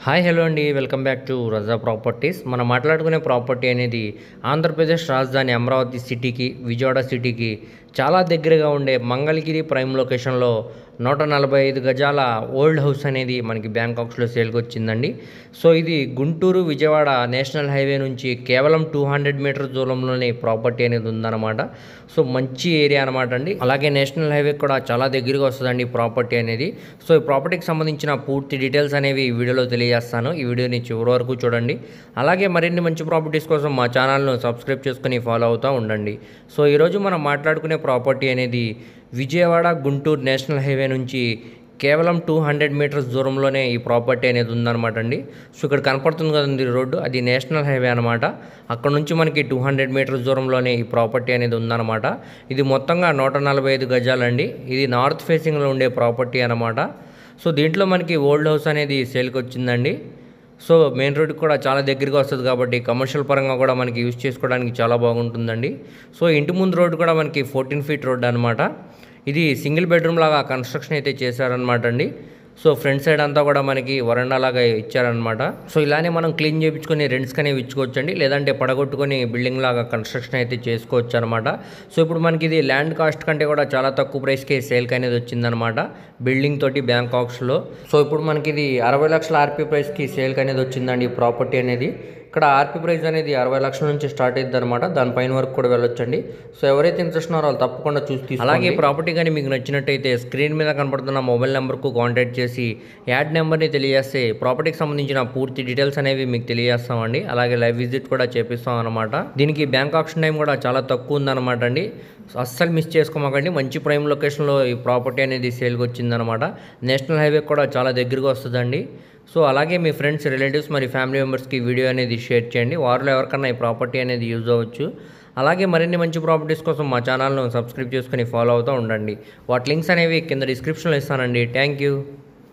Hi hello అండి, welcome back to Raza properties. మనం మాట్లాడుకునే ప్రాపర్టీ అనేది ఆంధ్రప్రదేశ్ రాజధాని అమరావతి సిటీకి, విజయవాడ సిటీకి చాలా దగ్గరగా ఉండే మంగళగిరి ప్రైమ్ లొకేషన్లో 145 గజాల ఓల్డ్ హౌస్ అనేది మనకి బ్యాంకాక్స్లో సేల్కి వచ్చిందండి. సో ఇది గుంటూరు విజయవాడ నేషనల్ హైవే నుంచి కేవలం 200 మీటర్స్ దూరంలోనే ప్రాపర్టీ అనేది ఉందన్నమాట. సో మంచి ఏరియా అనమాట అండి. అలాగే నేషనల్ హైవే కూడా చాలా దగ్గరగా వస్తుందండి ప్రాపర్టీ అనేది. సో ఈ ప్రాపర్టీకి సంబంధించిన పూర్తి డీటెయిల్స్ అనేవి ఈ వీడియోలో తెలియజేస్తాను. ఈ వీడియోని చివరి వరకు చూడండి. అలాగే మరిన్ని మంచి ప్రాపర్టీస్ కోసం మా ఛానల్ను సబ్స్క్రైబ్ చేసుకుని ఫాలో అవుతూ ఉండండి. సో ఈరోజు మనం మాట్లాడుకునే ప్రాపర్టీ అనేది విజయవాడ గుంటూరు నేషనల్ హైవే నుంచి కేవలం 200 మీటర్స్ దూరంలోనే ఈ ప్రాపర్టీ అనేది ఉందన్నమాట అండి. సో ఇక్కడ కనపడుతుంది కదండి రోడ్డు, అది నేషనల్ హైవే అనమాట. అక్కడ నుంచి మనకి 200 మీటర్స్ దూరంలోనే ఈ ప్రాపర్టీ అనేది ఉందన్నమాట. ఇది మొత్తంగా 145 గజాలండి. ఇది నార్త్ ఫేసింగ్లో ఉండే ప్రాపర్టీ అనమాట. సో దీంట్లో మనకి ఓల్డ్ హౌస్ అనేది సేల్కి వచ్చిందండి. సో మెయిన్ రోడ్కి కూడా చాలా దగ్గరగా వస్తుంది కాబట్టి కమర్షియల్ పరంగా కూడా మనకి యూజ్ చేసుకోవడానికి చాలా బాగుంటుందండి. సో ఇంటి ముందు రోడ్డు కూడా మనకి 14 ఫీట్ రోడ్డు అనమాట. ఇది సింగిల్ బెడ్రూమ్ లాగా కన్స్ట్రక్షన్ అయితే చేశారనమాట అండి. సో ఫ్రంట్ సైడ్ అంతా కూడా మనకి వరండా లాగా ఇచ్చారనమాట. సో ఇలానే మనం క్లీన్ చేయించుకొని రెంట్స్ కనే ఇచ్చుకోవచ్చు అండి, లేదంటే పడగొట్టుకొని బిల్డింగ్ లాగా కన్స్ట్రక్షన్ అయితే చేసుకోవచ్చు అనమాట. సో ఇప్పుడు మనకి ఇది ల్యాండ్ కాస్ట్ కంటే కూడా చాలా తక్కువ ప్రైస్కి సేల్కి అనేది వచ్చిందనమాట బిల్డింగ్ తోటి బ్యాంకాక్స్లో. సో ఇప్పుడు మనకి ఇది 60 లక్షల ఆర్పీ ప్రైస్కి సేల్కి అనేది వచ్చిందండి ఈ ప్రాపర్టీ అనేది. ఇక్కడ ఆర్పీ ప్రైస్ అనేది 60 లక్షల నుంచి స్టార్ట్ అవుతుంది అనమాట. దానిపైన వరకు కూడా వెళ్ళొచ్చండి. సో ఎవరైతే ఇంట్రెస్ట్ ఉన్నారో వాళ్ళు తప్పకుండా చూసి తీసుకోండి. అలాగే ప్రాపర్టీ కానీ మీకు నచ్చినట్టయితే స్క్రీన్ మీద కనపడుతున్న మొబైల్ నెంబర్కు కాంటాక్ట్ చేసి యాడ్ నెంబర్ని తెలియజేస్తే ప్రాపర్టీకి సంబంధించిన పూర్తి డీటెయిల్స్ అనేవి మీకు తెలియజేస్తామండి. అలాగే లైవ్ విజిట్ కూడా చేపిస్తాం అనమాట. దీనికి బ్యాంక్ ఆప్షన్ టైం కూడా చాలా తక్కువ ఉందన్నమాట అండి. అస్సలు మిస్ చేసుకోమాకండి. మంచి ప్రైమ్ లొకేషన్లో ఈ ప్రాపర్టీ అనేది సేల్కి వచ్చిందనమాట. నేషనల్ హైవే కూడా చాలా దగ్గరగా వస్తుందండి. సో అలాగే మీ ఫ్రెండ్స్, రిలేటివ్స్ మరి ఫ్యామిలీ మెంబర్స్కి వీడియో అనేది షేర్ చేయండి. వారిలో ఎవరికన్నా ఈ ప్రాపర్టీ అనేది యూజ్ అవ్వచ్చు. అలాగే మరిన్ని మంచి ప్రాపర్టీస్ కోసం మా ఛానల్ను సబ్స్క్రైబ్ చేసుకుని ఫాలో అవుతూ ఉండండి. వాటి లింక్స్ అనేవి కింద డిస్క్రిప్షన్లో ఇస్తానండి. Thank you.